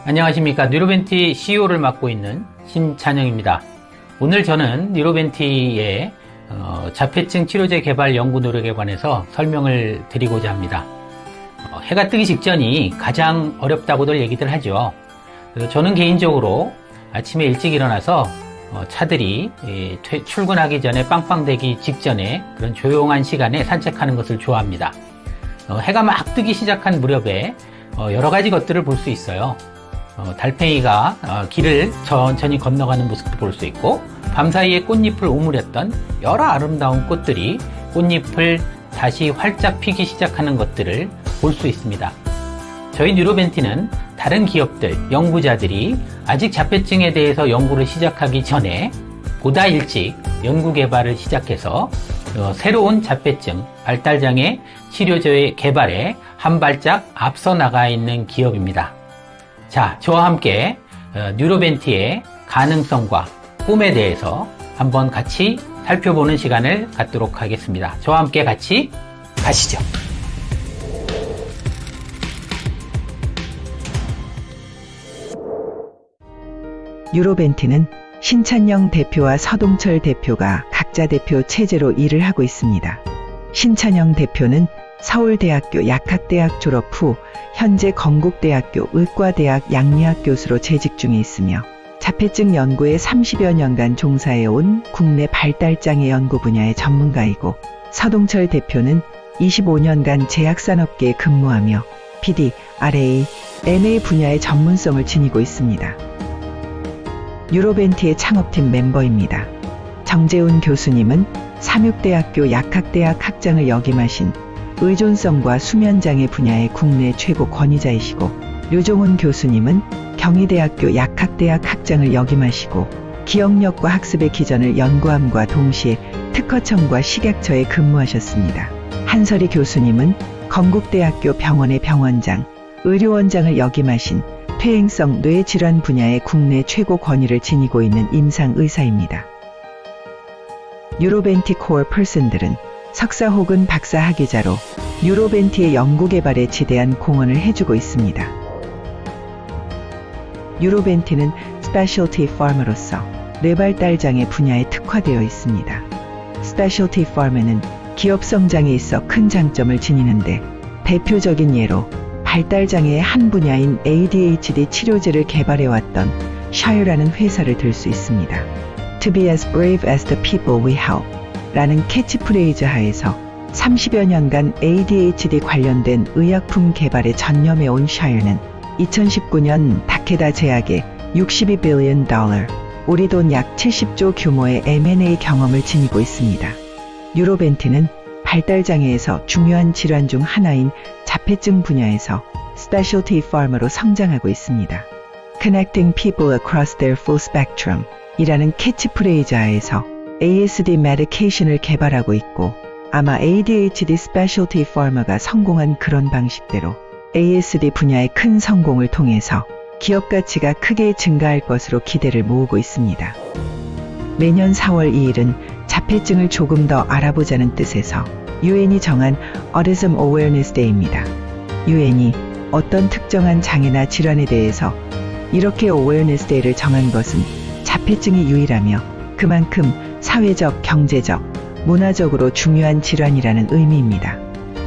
안녕하십니까. 뉴로벤티 CEO를 맡고 있는 신찬영입니다. 오늘 저는 뉴로벤티의 자폐증 치료제 개발 연구 노력에 관해서 설명을 드리고자 합니다. 해가 뜨기 직전이 가장 어렵다고들 얘기들 하죠. 그래서 저는 개인적으로 아침에 일찍 일어나서 차들이 출근하기 전에 빵빵대기 직전에 그런 조용한 시간에 산책하는 것을 좋아합니다. 해가 막 뜨기 시작한 무렵에 여러 가지 것들을 볼 수 있어요. 달팽이가 길을 천천히 건너가는 모습도 볼 수 있고, 밤사이에 꽃잎을 오므렸던 여러 아름다운 꽃들이 꽃잎을 다시 활짝 피기 시작하는 것들을 볼 수 있습니다. 저희 뉴로벤티는 다른 기업들, 연구자들이 아직 자폐증에 대해서 연구를 시작하기 전에 보다 일찍 연구 개발을 시작해서 새로운 자폐증, 발달장애 치료제의 개발에 한 발짝 앞서 나가 있는 기업입니다. 자, 저와 함께 뉴로벤티의 가능성과 꿈에 대해서 한번 같이 살펴보는 시간을 갖도록 하겠습니다. 저와 함께 같이 가시죠. 뉴로벤티는 신찬영 대표와 서동철 대표가 각자 대표 체제로 일을 하고 있습니다. 신찬영 대표는 서울대학교 약학대학 졸업 후 현재 건국대학교 의과대학 양리학 교수로 재직 중에 있으며 자폐증 연구에 30여 년간 종사해온 국내 발달장애 연구 분야의 전문가이고, 서동철 대표는 25년간 제약산업계에 근무하며 PD, RA, MA 분야의 전문성을 지니고 있습니다. 뉴로벤티의 창업팀 멤버입니다. 정재훈 교수님은 삼육대학교 약학대학 학장을 역임하신 의존성과 수면장애 분야의 국내 최고 권위자이시고, 류종훈 교수님은 경희대학교 약학대학 학장을 역임하시고 기억력과 학습의 기전을 연구함과 동시에 특허청과 식약처에 근무하셨습니다. 한설희 교수님은 건국대학교 병원의 병원장, 의료원장을 역임하신 퇴행성 뇌질환 분야의 국내 최고 권위를 지니고 있는 임상의사입니다. 뉴로벤티 코어 퍼슨들은 석사 혹은 박사 학위자로 뉴로벤티의 연구개발에 지대한 공헌을 해주고 있습니다. 뉴로벤티는 스페셜티 파마로서 뇌발달장애 분야에 특화되어 있습니다. 스페셜티 파마는 기업 성장에 있어 큰 장점을 지니는데, 대표적인 예로 발달장애의 한 분야인 ADHD 치료제를 개발해왔던 샤이어라는 회사를 들 수 있습니다. To be as brave as the people we help 라는 캐치프레이즈 하에서 30여 년간 ADHD 관련된 의약품 개발에 전념해온 샤이어는 2019년 다케다 제약의 $62 빌리언, 우리 돈 약 70조 규모의 M&A 경험을 지니고 있습니다. 뉴로벤티는 발달장애에서 중요한 질환 중 하나인 자폐증 분야에서 스페셜티 파마로 성장하고 있습니다. Connecting people across their full spectrum 이라는 캐치프레이즈 하에서 ASD 메디케이션을 개발하고 있고, 아마 ADHD 스페셜티 파마가 성공한 그런 방식대로 ASD 분야의 큰 성공을 통해서 기업 가치가 크게 증가할 것으로 기대를 모으고 있습니다. 매년 4월 2일은 자폐증을 조금 더 알아보자는 뜻에서 UN이 정한 Autism Awareness Day입니다. UN이 어떤 특정한 장애나 질환에 대해서 이렇게 Awareness Day를 정한 것은 자폐증이 유일하며 그만큼 사회적, 경제적, 문화적으로 중요한 질환이라는 의미입니다.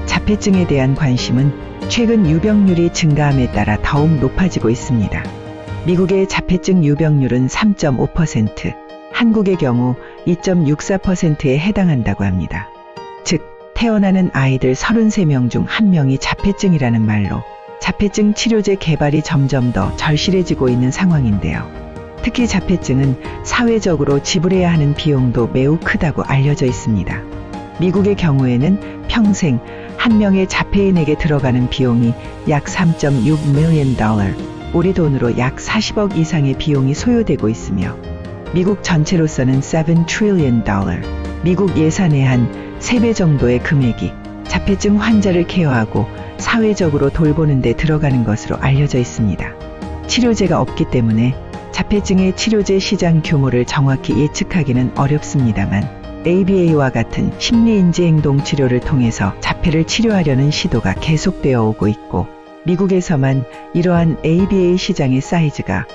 자폐증에 대한 관심은 최근 유병률이 증가함에 따라 더욱 높아지고 있습니다. 미국의 자폐증 유병률은 3.5%, 한국의 경우 2.64%에 해당한다고 합니다. 즉, 태어나는 아이들 33명 중 1명이 자폐증이라는 말로 자폐증 치료제 개발이 점점 더 절실해지고 있는 상황인데요. 특히 자폐증은 사회적으로 지불해야 하는 비용도 매우 크다고 알려져 있습니다. 미국의 경우에는 평생 한 명의 자폐인에게 들어가는 비용이 약 3.6 밀리언 달러, 우리 돈으로 약 40억 이상의 비용이 소요되고 있으며, 미국 전체로서는 7 트릴리언 달러, 미국 예산의 한 3배 정도의 금액이 자폐증 환자를 케어하고 사회적으로 돌보는 데 들어가는 것으로 알려져 있습니다. 치료제가 없기 때문에 자폐증의 치료제 시장 규모를 정확히 예측하기는 어렵습니다만, ABA와 같은 심리인지행동 치료를 통해서 자폐를 치료하려는 시도가 계속되어 오고 있고, 미국에서만 이러한 ABA 시장의 사이즈가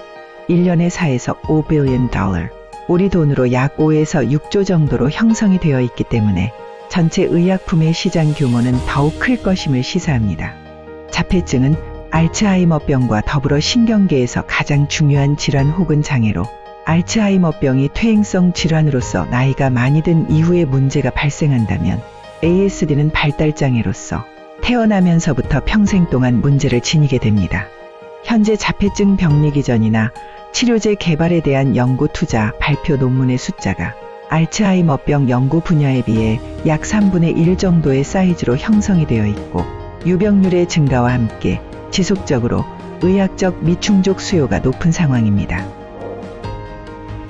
1년에 4에서 5 빌리언 달러, 우리 돈으로 약 5에서 6조 정도로 형성이 되어 있기 때문에 전체 의약품의 시장 규모는 더욱 클 것임을 시사합니다. 자폐증은 알츠하이머병과 더불어 신경계에서 가장 중요한 질환 혹은 장애로 알츠하이머병이 퇴행성 질환으로서 나이가 많이 든 이후에 문제가 발생한다면 ASD는 발달장애로서 태어나면서부터 평생 동안 문제를 지니게 됩니다. 현재 자폐증 병리 기전이나 치료제 개발에 대한 연구 투자 발표 논문의 숫자가 알츠하이머병 연구 분야에 비해 약 3분의 1 정도의 사이즈로 형성이 되어 있고 유병률의 증가와 함께 지속적으로 의학적 미충족 수요가 높은 상황입니다.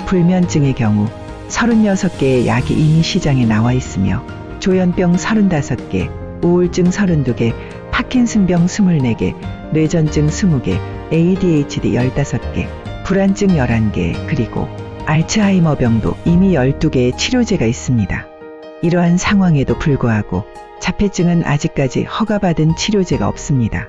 불면증의 경우 36개의 약이 이미 시장에 나와 있으며 조현병 35개, 우울증 32개, 파킨슨병 24개, 뇌전증 20개, ADHD 15개, 불안증 11개, 그리고 알츠하이머병도 이미 12개의 치료제가 있습니다. 이러한 상황에도 불구하고 자폐증은 아직까지 허가받은 치료제가 없습니다.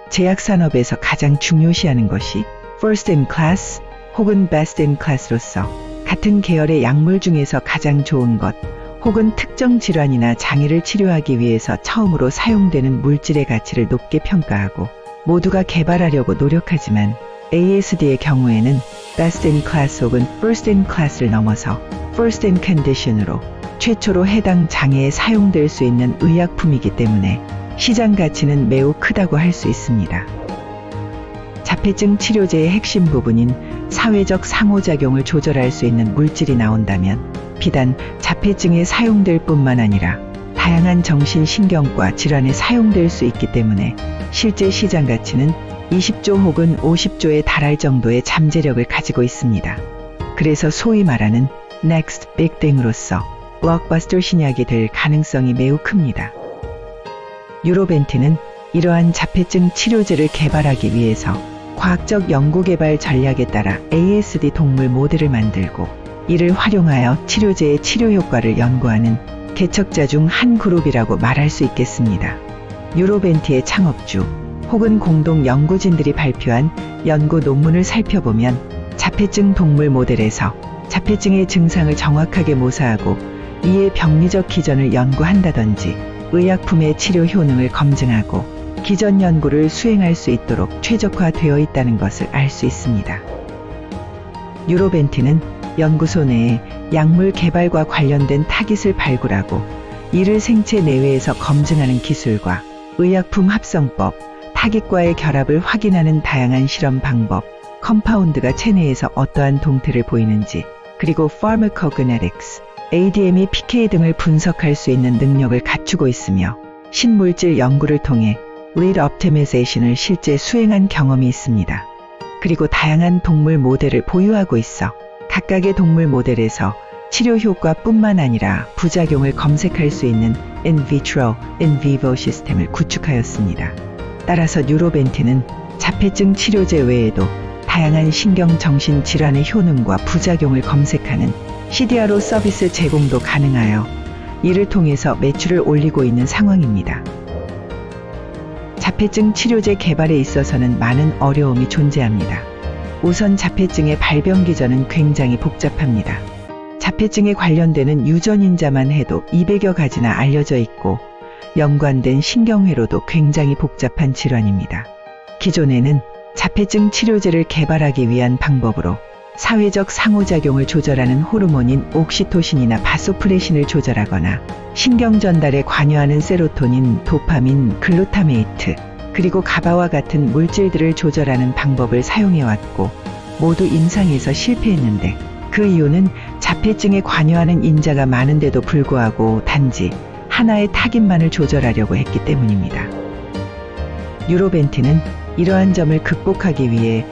제약산업에서 가장 중요시하는 것이 First in Class 혹은 Best in Class로서 같은 계열의 약물 중에서 가장 좋은 것 혹은 특정 질환이나 장애를 치료하기 위해서 처음으로 사용되는 물질의 가치를 높게 평가하고 모두가 개발하려고 노력하지만 ASD의 경우에는 Best in Class 혹은 First in Class를 넘어서 First in Condition으로 최초로 해당 장애에 사용될 수 있는 의약품이기 때문에 시장 가치는 매우 크다고 할 수 있습니다. 자폐증 치료제의 핵심 부분인 사회적 상호작용을 조절할 수 있는 물질이 나온다면 비단 자폐증에 사용될 뿐만 아니라 다양한 정신신경과 질환에 사용될 수 있기 때문에 실제 시장 가치는 20조 혹은 50조에 달할 정도의 잠재력을 가지고 있습니다. 그래서 소위 말하는 Next Big Thing으로서 블록버스터 신약이 될 가능성이 매우 큽니다. 유로벤티는 이러한 자폐증 치료제를 개발하기 위해서 과학적 연구개발 전략에 따라 ASD 동물 모델을 만들고 이를 활용하여 치료제의 치료 효과를 연구하는 개척자 중 한 그룹이라고 말할 수 있겠습니다. 유로벤티의 창업주 혹은 공동 연구진들이 발표한 연구 논문을 살펴보면 자폐증 동물 모델에서 자폐증의 증상을 정확하게 모사하고 이에 병리적 기전을 연구한다든지 의약품의 치료 효능을 검증하고 기전 연구를 수행할 수 있도록 최적화되어 있다는 것을 알 수 있습니다. 유로벤티는 연구소 내에 약물 개발과 관련된 타깃을 발굴하고 이를 생체 내외에서 검증하는 기술과 의약품 합성법, 타깃과의 결합을 확인하는 다양한 실험 방법, 컴파운드가 체내에서 어떠한 동태를 보이는지, 그리고 pharmacokinetics, ADME, PK 등을 분석할 수 있는 능력을 갖추고 있으며 신물질 연구를 통해 lead optimization을 실제 수행한 경험이 있습니다. 그리고 다양한 동물 모델을 보유하고 있어 각각의 동물 모델에서 치료 효과뿐만 아니라 부작용을 검색할 수 있는 in vitro, in vivo 시스템을 구축하였습니다. 따라서 유로벤티는 자폐증 치료제 외에도 다양한 신경정신 질환의 효능과 부작용을 검색하는 CDRO 서비스 제공도 가능하여 이를 통해서 매출을 올리고 있는 상황입니다. 자폐증 치료제 개발에 있어서는 많은 어려움이 존재합니다. 우선 자폐증의 발병 기전은 굉장히 복잡합니다. 자폐증에 관련되는 유전인자만 해도 200여 가지나 알려져 있고 연관된 신경회로도 굉장히 복잡한 질환입니다. 기존에는 자폐증 치료제를 개발하기 위한 방법으로 사회적 상호작용을 조절하는 호르몬인 옥시토신이나 바소프레신을 조절하거나 신경 전달에 관여하는 세로토닌, 도파민, 글루타메이트, 그리고 가바와 같은 물질들을 조절하는 방법을 사용해왔고 모두 임상에서 실패했는데 그 이유는 자폐증에 관여하는 인자가 많은데도 불구하고 단지 하나의 타깃만을 조절하려고 했기 때문입니다. 유로벤티는 이러한 점을 극복하기 위해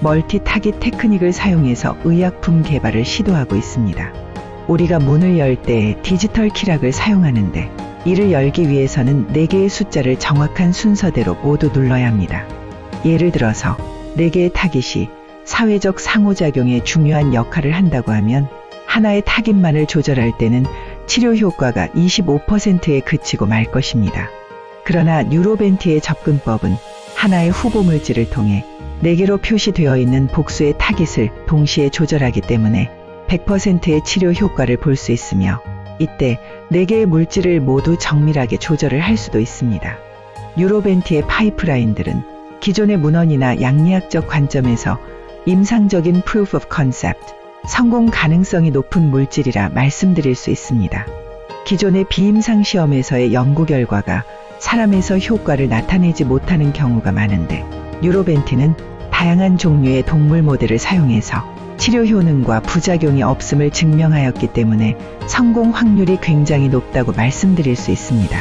멀티 타깃 테크닉을 사용해서 의약품 개발을 시도하고 있습니다. 우리가 문을 열 때 디지털 키락을 사용하는데 이를 열기 위해서는 4개의 숫자를 정확한 순서대로 모두 눌러야 합니다. 예를 들어서 4개의 타깃이 사회적 상호작용에 중요한 역할을 한다고 하면 하나의 타깃만을 조절할 때는 치료 효과가 25%에 그치고 말 것입니다. 그러나 유로벤티의 접근법은 하나의 후보 물질을 통해 4개로 표시되어 있는 복수의 타깃을 동시에 조절하기 때문에 100%의 치료 효과를 볼 수 있으며 이때 4개의 물질을 모두 정밀하게 조절을 할 수도 있습니다. 뉴로벤티의 파이프라인들은 기존의 문헌이나 양리학적 관점에서 임상적인 proof of concept, 성공 가능성이 높은 물질이라 말씀드릴 수 있습니다. 기존의 비임상 시험에서의 연구 결과가 사람에서 효과를 나타내지 못하는 경우가 많은데 뉴로벤티는 다양한 종류의 동물 모델을 사용해서 치료 효능과 부작용이 없음을 증명하였기 때문에 성공 확률이 굉장히 높다고 말씀드릴 수 있습니다.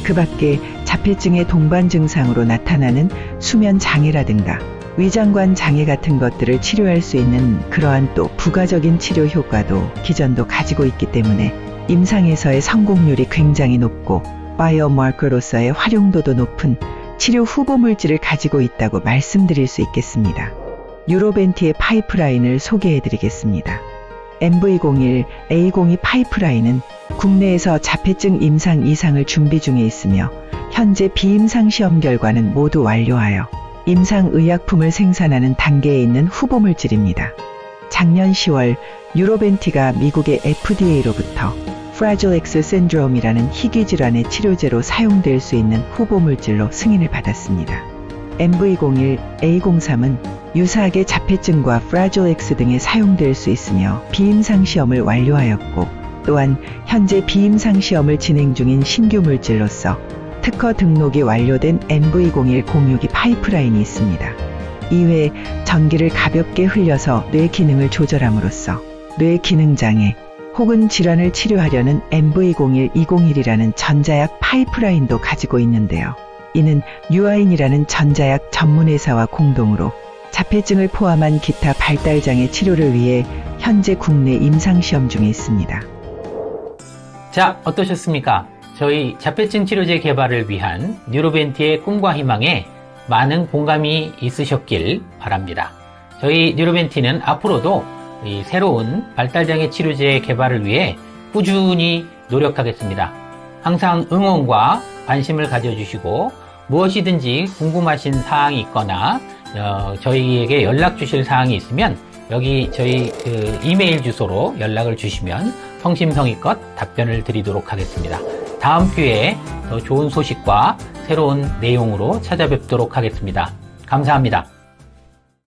그 밖에 자폐증의 동반 증상으로 나타나는 수면 장애라든가 위장관 장애 같은 것들을 치료할 수 있는 그러한 또 부가적인 치료 효과도 기존도 가지고 있기 때문에 임상에서의 성공률이 굉장히 높고 바이오마커로서의 활용도도 높은 치료 후보 물질을 가지고 있다고 말씀드릴 수 있겠습니다. 뉴로벤티의 파이프라인을 소개해 드리겠습니다. MV01, A02 파이프라인은 국내에서 자폐증 임상 이상을 준비 중에 있으며 현재 비임상 시험 결과는 모두 완료하여 임상 의약품을 생산하는 단계에 있는 후보 물질입니다. 작년 10월 뉴로벤티가 미국의 FDA로부터 Fragile X Syndrome이라는 희귀 질환의 치료제로 사용될 수 있는 후보 물질로 승인을 받았습니다. MV01, A03은 유사하게 자폐증과 Fragile X 등에 사용될 수 있으며 비임상 시험을 완료하였고 또한 현재 비임상 시험을 진행 중인 신규 물질로서 특허 등록이 완료된 MV01-062 파이프라인이 있습니다. 이외에 전기를 가볍게 흘려서 뇌 기능을 조절함으로써 뇌 기능 장애 혹은 질환을 치료하려는 MV01-201이라는 전자약 파이프라인도 가지고 있는데요. 이는 유아인이라는 전자약 전문회사와 공동으로 자폐증을 포함한 기타 발달장애 치료를 위해 현재 국내 임상시험 중에 있습니다. 자, 어떠셨습니까? 저희 자폐증 치료제 개발을 위한 뉴로벤티의 꿈과 희망에 많은 공감이 있으셨길 바랍니다. 저희 뉴로벤티는 앞으로도 이 새로운 발달장애 치료제 개발을 위해 꾸준히 노력하겠습니다. 항상 응원과 관심을 가져주시고 무엇이든지 궁금하신 사항이 있거나 저희에게 연락 주실 사항이 있으면 여기 저희 이메일 주소로 연락을 주시면 성심성의껏 답변을 드리도록 하겠습니다. 다음 기회에 더 좋은 소식과 새로운 내용으로 찾아뵙도록 하겠습니다. 감사합니다.